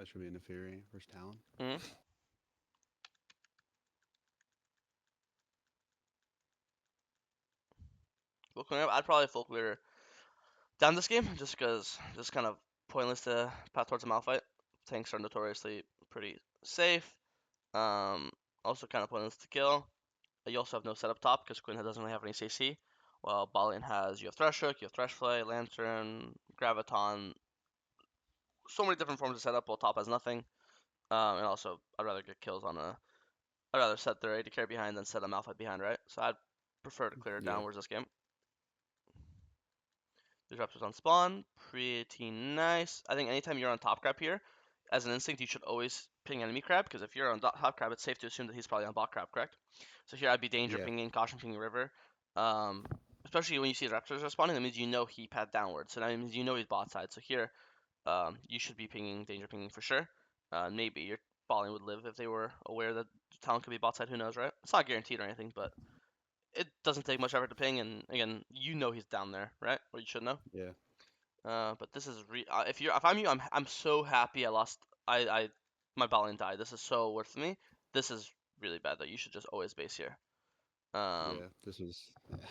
That should be a Naafiri versus Talon. Mm-hmm. Full cleanup. I'd probably full clear down this game just because this kind of pointless to path towards a Malphite. Tanks are notoriously pretty safe. Um, Also kind of pointless to kill. You also have no setup top because Quinn doesn't really have any CC. While Balian has, you have Thresh Hook, you have Thresh Flay, Lantern, Graviton, so many different forms of setup. While top has nothing. And also, I'd rather get kills on a. I'd rather set their AD carry behind than set a Malphite behind, right? So I'd prefer to clear Yeah. downwards this game. These raptors on spawn, pretty nice. I think anytime you're on top crab here, as an instinct, you should always ping enemy crab, because if you're on top crab, it's safe to assume that he's probably on bot crab, correct? So here I'd be danger Yeah. pinging, caution pinging river. Especially when you see the raptors responding, that means you know he pad downward, so that means you know he's bot side. So here, you should be pinging, danger pinging for sure. Maybe your balling would live if they were aware that Talon could be bot side, who knows, right? It's not guaranteed or anything, but it doesn't take much effort to ping, and again, you know he's down there, right? Or you should know. Yeah. But this is if I'm you, I'm so happy I lost. I my balling died. This is so worth me. This is really bad though. You should just always base here. Um, Yeah. This was. Yeah.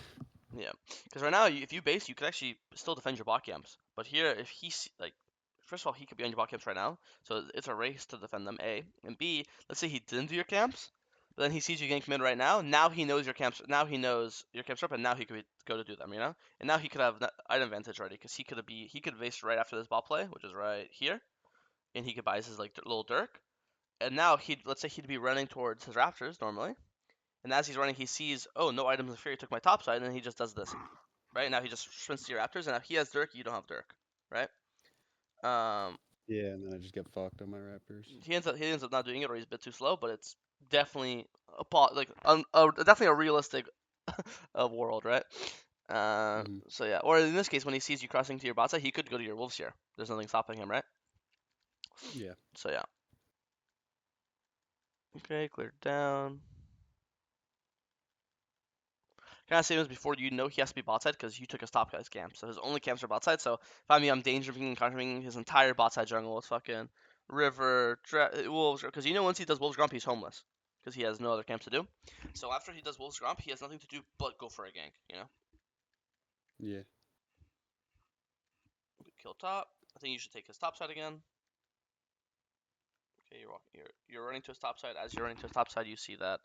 yeah, because right now if you base, you could actually still defend your bot camps. But here, if he's like, first of all, he could be on your bot camps right now, so it's a race to defend them. A and B. Let's say he didn't do your camps, but then he sees you gank mid right now. Now he knows your camps. Now he knows your camps up, and now he could go to do them. You know, and now he could have item advantage already because he could base right after this bot play, which is right here, and he could buy his like little Dirk. And now let's say he'd be running towards his Raptors normally, and as he's running, he sees, oh, no items of Fury took my top side, and then he just does this. Right now he just sprints to your Raptors, and now he has Dirk, you don't have Dirk, right? Um, Yeah, and then I just get fucked on my Raptors. he ends up not doing it, or he's a bit too slow, but it's definitely definitely a realistic world, right? Hmm. So yeah, or in this case, when he sees you crossing to your bot side, he could go to your Wolves here. There's nothing stopping him, right? Yeah. So yeah. Okay, cleared down. Kind of same as before, you know he has to be bot side because you took his top guy's camp. So his only camps are bot side. So if I'm danger pinging, counter pinging his entire bot side jungle with fucking river, wolves, because you know once he does wolves grump, he's homeless because he has no other camps to do. So after he does wolves grump, he has nothing to do but go for a gank. You know, Yeah. kill top. I think you should take his top side again. Okay, you're running to his top side. As you're running to his top side, you see that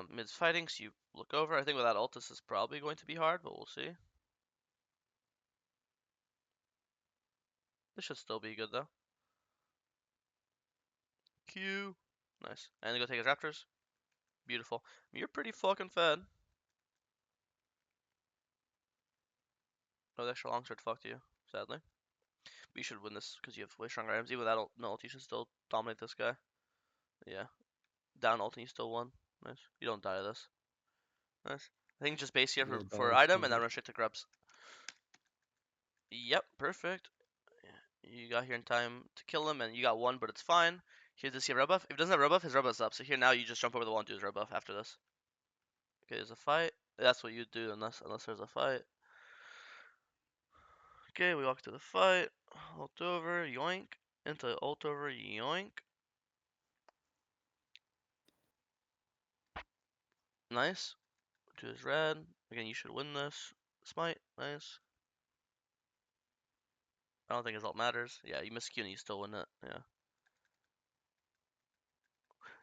mid's fighting. So you look over. I think without ult, this is probably going to be hard, but we'll see. This should still be good though. Q. Nice. And then go take his raptors. Beautiful. You're pretty fucking fed. Oh, the extra longsword fucked you, sadly. But you should win this because you have way stronger items. Even without no ult, you should still dominate this guy. Yeah. Down ult and you still won. Nice. You don't die to this. Nice. I think just base here Little for dog item and then stomp. run straight to grubs. Yep, perfect. You got here in time to kill him and you got one, but it's fine. Here, does he have red buff? If he doesn't have red buff, his red buff's up. So here now you just jump over the wall and do his red buff after this. Okay, there's a fight. That's what you do unless there's a fight. Okay, we walk to the fight. Ult over, yoink. Into ult over, yoink. Nice. To his red. Again, you should win this. Smite, nice. I don't think his ult matters. Yeah, you miss Q and you still win it. Yeah.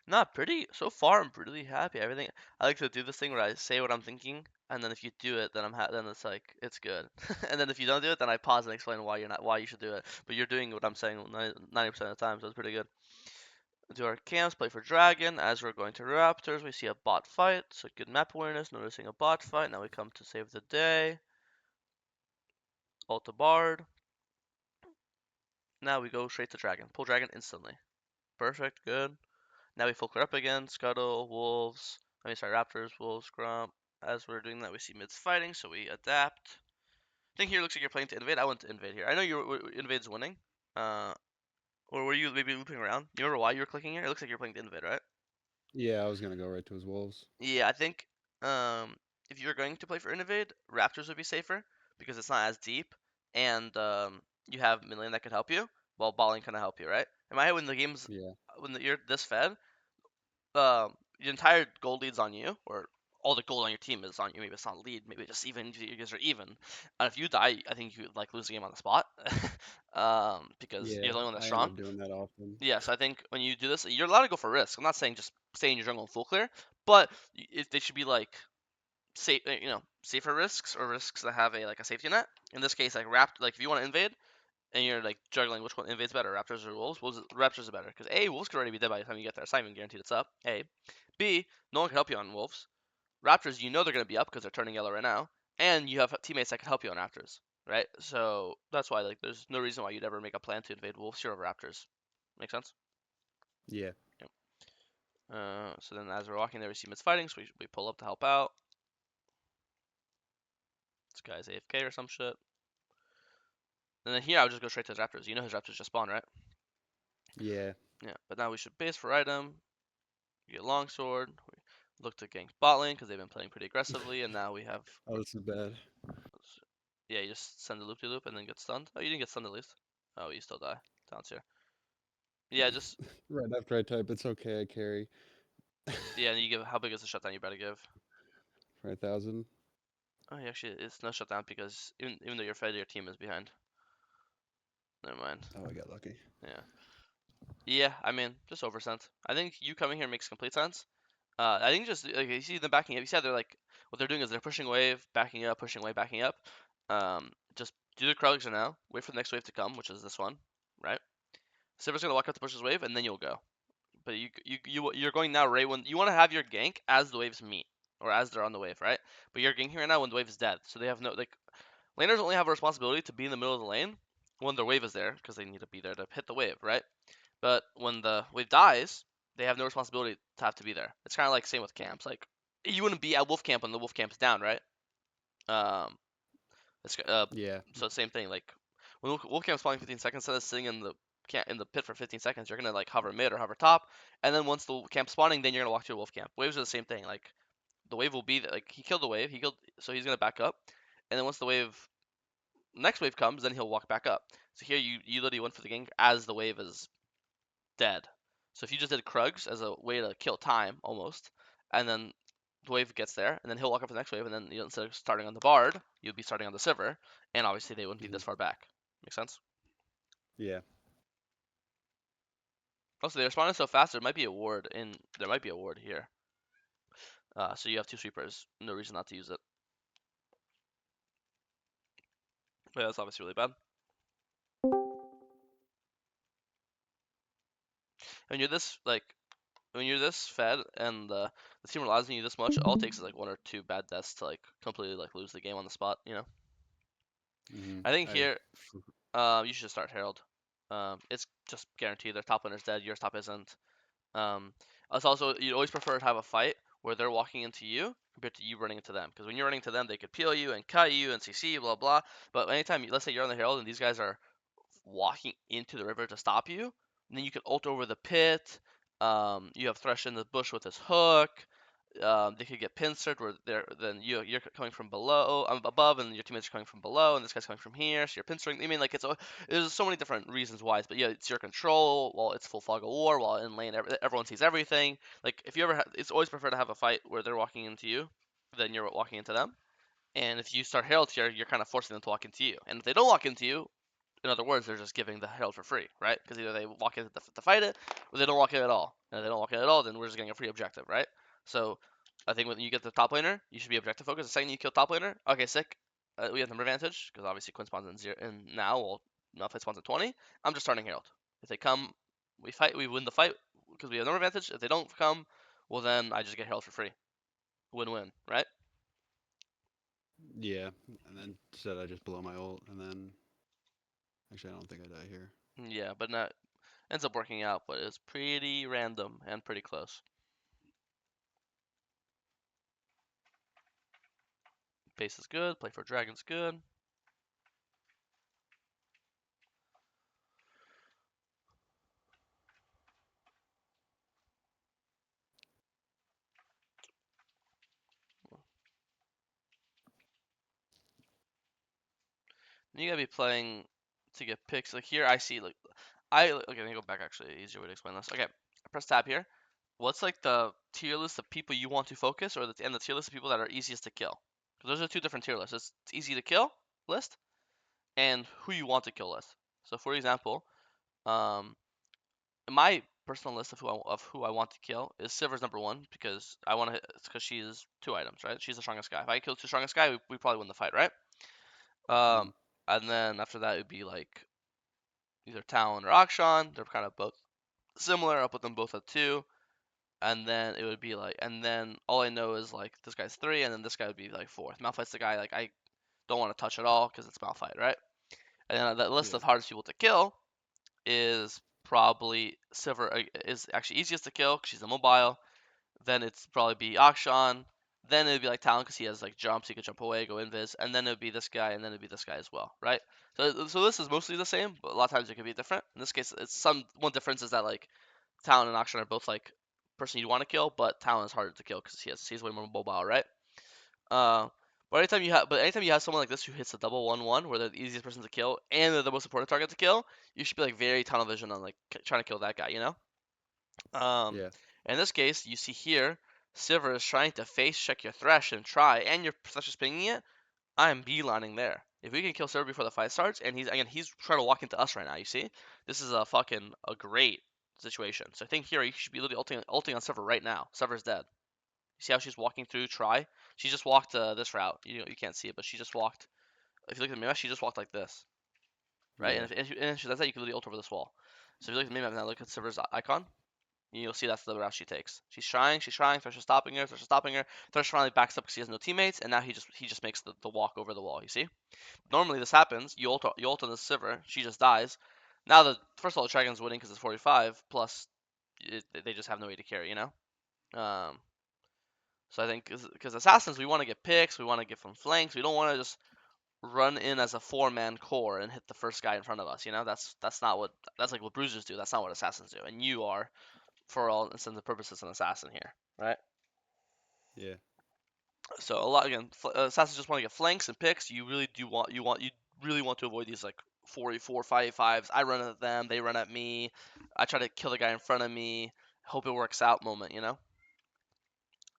Not pretty. So far, I'm really happy. Everything. I like to do this thing where I say what I'm thinking, and then if you do it, then then it's like it's good. And then if you don't do it, then I pause and explain why you should do it. But you're doing what I'm saying 90% of the time, so it's pretty good. Do our camps, play for dragon. As we're going to raptors, we see a bot fight, so good map awareness, noticing a bot fight. Now we come to save the day. Ult the bard. Now we go straight to dragon. Pull dragon instantly. Perfect, good. Now we full clear up again. Scuttle, wolves. I mean, sorry, raptors, wolves, grump. As we're doing that, we see mids fighting, so we adapt. I think here looks like you're playing to invade. I went to invade here. I know invade's winning. Uh, or were you maybe looping around? You remember why you were clicking here? It looks like you're playing to invade, right? Yeah, I was gonna go right to his wolves. Yeah, I think if you're going to play for Innovate, Raptors would be safer because it's not as deep and you have mid lane that could help you. while balling kind of help you, right? In my head, when the game's Yeah. when you're this fed, the entire gold lead's on you, or all the gold on your team is on you. Maybe it's not lead, maybe just even. You guys are even. And if you die, I think you like lose the game on the spot, because Yeah. you're the only one that's I end strong. up doing that often. Yeah, so I think when you do this, you're allowed to go for risk. I'm not saying just stay in your jungle and full clear, but they should be like safe, safer risks or risks that have a safety net. In this case, like if you want to invade and you're like juggling which one invades better, raptors or wolves, raptors are better because A, wolves could already be dead by the time you get there. It's not even guaranteed it's up. A, B, no one can help you on wolves. Raptors, you know they're gonna be up because they're turning yellow right now, and you have teammates that can help you on raptors, right? So that's why like there's no reason why you'd ever make a plan to invade wolves here over raptors. Make sense? Yeah. Yep. So then as we're walking there, we see mids fighting, so we pull up to help out. This guy's AFK or some shit. And then here I would just go straight to his raptors. You know his raptors just spawn, right? Yeah. Yeah. But now we should base for item. We get longsword. We look to gank bot lane because they've been playing pretty aggressively, and now we have. Oh, this is bad. Yeah, you just send a loop to loop and then get stunned. Oh, you didn't get stunned at least. Oh, you still die. Talon's here. Yeah, just Right after I type, it's okay. I carry yeah. And you give how big is the shutdown you better give? 5,000. Oh, yeah, actually, it's no shutdown because even though you're fed, your team is behind. Never mind. Oh, I got lucky. Yeah. Yeah, I mean, just oversent. I think you coming here makes complete sense. I think just like you see them backing up. You said they're like what they're doing is they're pushing wave, backing up, pushing wave, backing up. Just do the Krug's now. Wait for the next wave to come, which is this one, right? Silver's gonna walk up to push his wave, and then you'll go. But you're going now right when you want to have your gank as the waves meet or as they're on the wave, right? But you're ganking right now when the wave is dead, so they have no like laners only have a responsibility to be in the middle of the lane when their wave is there because they need to be there to hit the wave, right? But when the wave dies, they have no responsibility to have to be there. It's kind of like same with camps. Like you wouldn't be at wolf camp when the wolf camp's down, right? Um, it's Yeah. so same thing. Like when wolf camp's spawning 15 seconds, instead of sitting in the pit for 15 seconds, you're gonna like hover mid or hover top, and then once the camp's spawning, then you're gonna walk to your wolf camp. Waves are the same thing. Like the wave will be like he killed the wave, so he's gonna back up, and then once the next wave comes, then he'll walk back up. So here you literally went for the gank as the wave is dead. So if you just did Krugs as a way to kill time almost, and then the wave gets there, and then he'll walk up to the next wave, and then instead of starting on the Bard, you'd be starting on the Sivir, and obviously they wouldn't be Hmm. this far back. Make sense? Yeah. Also, they're responding so fast. There might be a ward here. So you have two sweepers. No reason not to use it. But yeah, that's obviously really bad. When you're this like when you're this fed and the team relies on you this much, all it takes is like one or two bad deaths to like completely like lose the game on the spot. You know. Hmm. I think here you should start Herald. It's just guaranteed their top laner's dead, yours top isn't. Um, it's also you'd always prefer to have a fight where they're walking into you compared to you running into them. Because when you're running into them, they could peel you and cut you and CC blah blah. But anytime, let's say you're on the Herald and these guys are walking into the river to stop you, and then you can ult over the pit. You have Thresh in the bush with his hook. They could get pincered where you're coming from below, above, and your teammates are coming from below, and this guy's coming from here, so you're pincering. I mean, like there's so many different reasons why, but yeah, it's your control while it's full fog of war, while in lane everyone sees everything. Like if you ever, it's always prefer to have a fight where they're walking into you, than you're walking into them. And if you start Herald here, you're kind of forcing them to walk into you. And if they don't walk into you, in other words, they're just giving the Herald for free, right? Because either they walk in to fight it, or they don't walk in at all. And if they don't walk in at all, then we're just getting a free objective, right? So I think when you get the top laner, you should be objective focused. The second you kill top laner, okay, sick. We have number advantage because obviously Quinn spawns in zero, and now, well, now if it spawns at 20, I'm just starting Herald. If they come, we fight, we win the fight because we have number advantage. If they don't come, well then I just get Herald for free. Win-win, right? Yeah. And then said I just blow my ult, and then actually I don't think I die here. Yeah, but that ends up working out, but it's pretty random and pretty close. Base is good. Play for Dragon's good. You gotta be playing to get picks. Like here, I see like okay. Let me go back. Actually, easier way to explain this. Okay, I press tab here. What's like the tier list of people you want to focus, or and the tier list of people that are easiest to kill? 'Cause those are two different tier lists. It's easy to kill list and who you want to kill list. So for example, um, my personal list of who I want to kill is Silver's number one because I want to because she's two items, right? She's the strongest guy. If I kill the strongest guy, we probably win the fight, right? Mm. And then after that, it would be like either Talon or Akshan. They're kind of both similar. I'll put them both at two. And then it would be like, and then all I know is like this guy's three, and then this guy would be like fourth. Malphite's the guy like I don't want to touch at all because it's Malphite, right? And then that list Yeah. of hardest people to kill is probably Silver is actually easiest to kill because she's immobile. Then it's probably be Akshan. Then it'd be like Talon because he has like jumps, he could jump away, go invis, and then it'd be this guy, and then it'd be this guy as well, right? So this is mostly the same, but a lot of times it could be different. In this case, it's one difference is that like Talon and Akshan are both like person you want to kill, but Talon is harder to kill because he's way more mobile, right? Uh, but anytime you have someone like this who hits a double 1/1, where they're the easiest person to kill and they're the most important target to kill, you should be like very tunnel vision on like trying to kill that guy, you know? Um, Yeah. in this case, you see here, Silver is trying to face check your Thresh and try, and your Thresh is pinging it. I'm beelining there. If we can kill Silver before the fight starts, and he's trying to walk into us right now. You see, this is a great situation. So I think here you should be literally ulting on Silver right now. Silver's dead. You see how she's walking through try? She just walked this route. You can't see it, but she just walked. If you look at the map, she just walked like this, right? Yeah. And if she does that, you can literally ult over this wall. So if you look at the map now, look at Silver's icon. You'll see that's the route she takes. She's trying. Thresh is stopping her. Thresh is stopping her. Thresh finally backs up because he has no teammates, and now he just makes the walk over the wall. You see? Normally this happens. You ult on the Sivir. She just dies. Now the first of all the dragon's winning because it's 45. Plus, they just have no way to carry. You know. Um. So I think because assassins we want to get picks, we want to get from flanks. We don't want to just run in as a four-man core and hit the first guy in front of us. You know, that's not what that's like what bruisers do. That's not what assassins do. And you are, for all intents and purposes, an assassin here, right? Yeah. So a lot again, assassins just want to get flanks and picks. You really want to avoid these like 44, 5v5s. I run at them, they run at me. I try to kill the guy in front of me. Hope it works out moment, you know.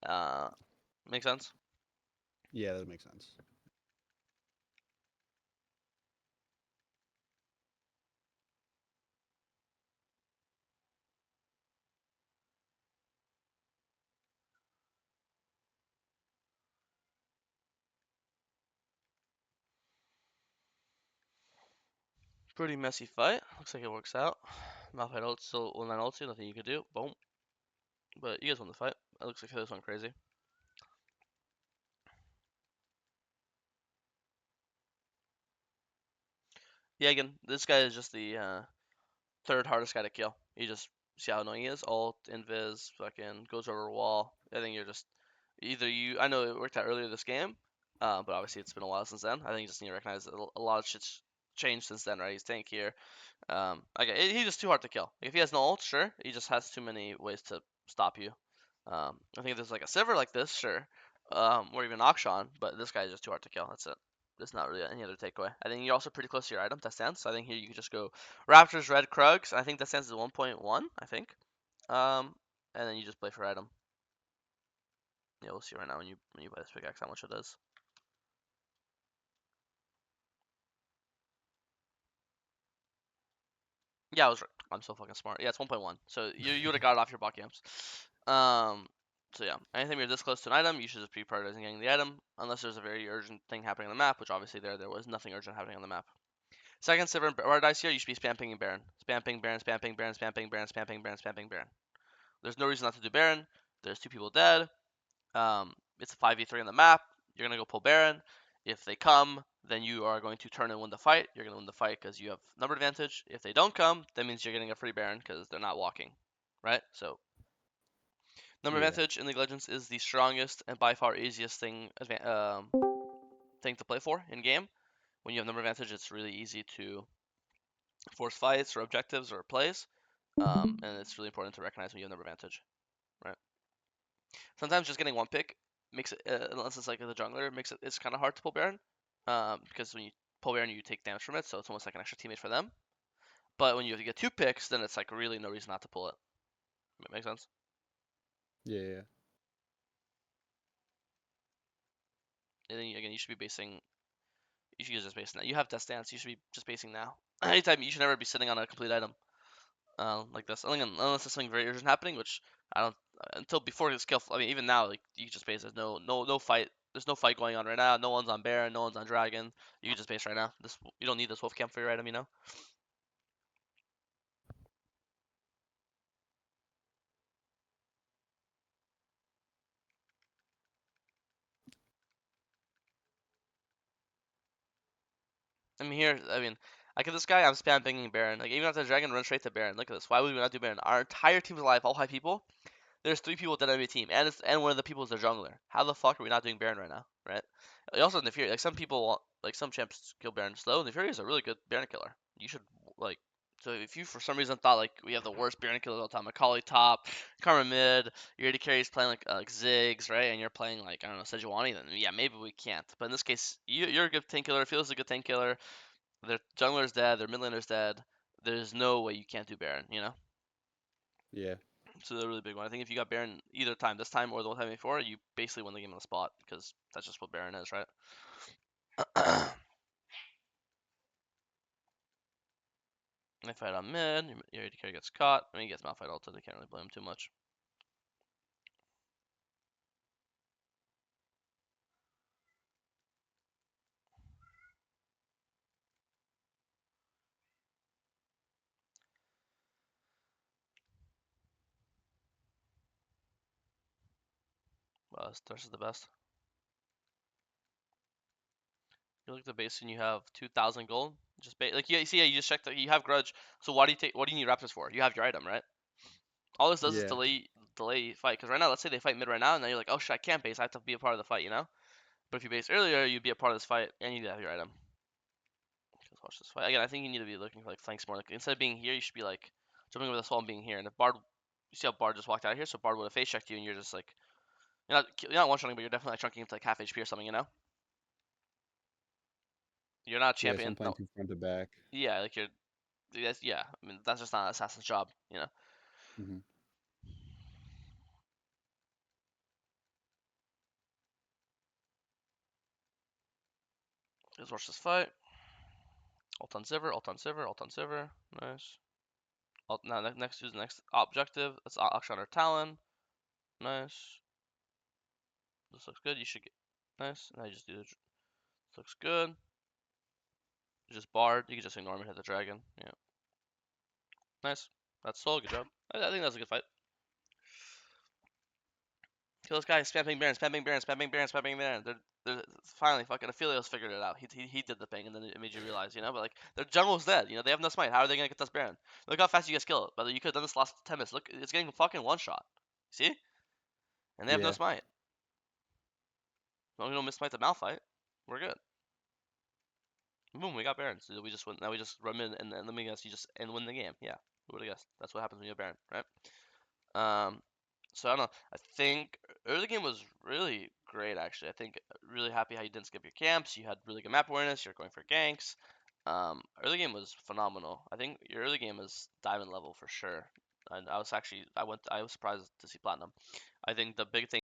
Uh, make sense? Yeah, that makes sense. Pretty messy fight. Looks like it works out. Malphite ult still 1-9 ulti, nothing you can do. Boom. But you guys won the fight. It looks like this went crazy. Yeah, again, this guy is just the third hardest guy to kill. You just see how annoying he is. Ult, invis, fucking goes over a wall. I think you're just either you. I know it worked out earlier this game, but obviously it's been a while since then. I think you just need to recognize that a lot of shit's changed since then, right? He's tankier. Okay, he's just too hard to kill. If he has no ult, sure, he just has too many ways to stop you. I think if there's like a Sivir like this, sure, or even Akshan, but this guy is just too hard to kill. That's it. There's not really any other takeaway. I think you're also pretty close to your item, that stands. So I think here you could just go Raptors, Red, Krugs. I think that stands at 1.1, I think. And then you just play for item. Yeah, we'll see right now when you buy this pickaxe how much it is. Yeah, I was right. I'm so fucking smart. Yeah, it's 1.1. So you would have got it off your bot camps. Um, so yeah, anytime you're this close to an item, you should just be prioritizing getting the item, unless there's a very urgent thing happening on the map, which obviously there was nothing urgent happening on the map. Second, Sivir and Paradise here, you should be spam pinging Baron. Spam ping Baron, spam ping Baron, spam ping Baron, spam ping Baron, spam ping Baron. There's no reason not to do Baron. There's two people dead. It's a 5v3 on the map. You're going to go pull Baron. If they come, then you are going to turn and win the fight. You're going to win the fight because you have number advantage. If they don't come, that means you're getting a free Baron because they're not walking. Right? So, number Yeah. advantage in League of Legends is the strongest and by far easiest thing to play for in game. When you have number advantage, it's really easy to force fights or objectives or plays. And it's really important to recognize when you have number advantage. Right? Sometimes just getting one pick makes it, unless it's like the jungler, makes it's kind of hard to pull Baron. Because when you pull Baron, you take damage from it, so it's almost like an extra teammate for them. But when you get 2 picks, then it's like really no reason not to pull it. That make sense? Yeah, yeah. And then again, you should be basing. You should use this basing now. You have Death Stance. You should be just basing now. Anytime you should never be sitting on a complete item like this, unless there's something very urgent happening, which I don't. Until before the skill. I mean, even now, like you can just base. There's no fight. There's no fight going on right now. No one's on Baron. No one's on Dragon. You can just base right now. This you don't need this Wolf Camp for your item, you know. I mean here. I mean, I get this guy. I'm spam pinging Baron. Like even after Dragon, run straight to Baron. Look at this. Why would we not do Baron? Our entire team's alive. All high people. There's 3 people dead on your team, and one of the people is their jungler. How the fuck are we not doing Baron right now, right? Also, Naafiri, like some people, like some champs kill Baron slow. Naafiri is a really good Baron killer. You should like. So if you for some reason thought like we have the worst Baron killers of all time, Macaulay top, Karma mid, your AD carry is playing like Ziggs, right? And you're playing like I don't know Sejuani, then yeah maybe we can't. But in this case, you're a good tank killer. Feels a good tank killer. Their jungler's dead. Their mid laner's dead. There's no way you can't do Baron. You know. Yeah. So the really big one. I think if you got Baron either time, this time or the one time before, you basically win the game on the spot because that's just what Baron is, right? They fight on mid, your AD carry gets caught. I mean, he gets Malphite ulted, they can't really blame him too much. Well, this is the best. You look at the base and you have 2,000 gold. Just like you see, you just check that you have Grudge. So why do you take? What do you need Raptors for? You have your item, right? All this does is Yeah. delay fight. Because right now, let's say they fight mid right now, and then you're like, oh shit, I can't base. I have to be a part of the fight, you know? But if you base earlier, you'd be a part of this fight, and you'd have your item. Let's watch this fight. Again, I think you need to be looking for like flanks more. Like instead of being here, you should be like jumping over this wall and being here. And if Bard, you see how Bard just walked out here, so Bard would have face checked you, and you're just like you're not one shotting, but you're definitely like chunking into like half HP or something. You know, you're not a Yeah, so I'm champion. playing No, too front to back. yeah, like you're. Yeah. I mean, that's just not an assassin's job. You know. Hmm. Let's watch this fight. Ult on Sivir, ult on Sivir, ult on Sivir. Nice. Now next who's the next objective? It's Akshan or Talon. Nice. This looks good. You should get nice. Now you just do this. Looks good. Just Bard. You can just ignore him and hit the dragon. Yeah. Nice. That's Soul. Good job. I think that's a good fight. Kill this guy. Spamming Baron. Spamming Baron. Spamming Baron. Spamming Baron. They're finally fucking Aphelios figured it out. He did the thing, and then it made you realize, you know. But like their jungle's dead. You know they have no smite. How are they gonna get this Baron? Look how fast you guys kill it. But you could have done this last 10 minutes. Look, it's getting fucking one shot. See? And they have no Yeah. smite. As long as you don't miss smite the Malphite, we're good. Boom, we got Baron. So we just win. Now we just run in and let me guess, you just and win the game. Yeah, who would have guessed? That's what happens when you have Baron, right? So I don't know. I think early game was really great actually. I think really happy how you didn't skip your camps. You had really good map awareness. You're going for ganks. Early game was phenomenal. I think your early game is diamond level for sure. And I was surprised to see platinum. I think the big thing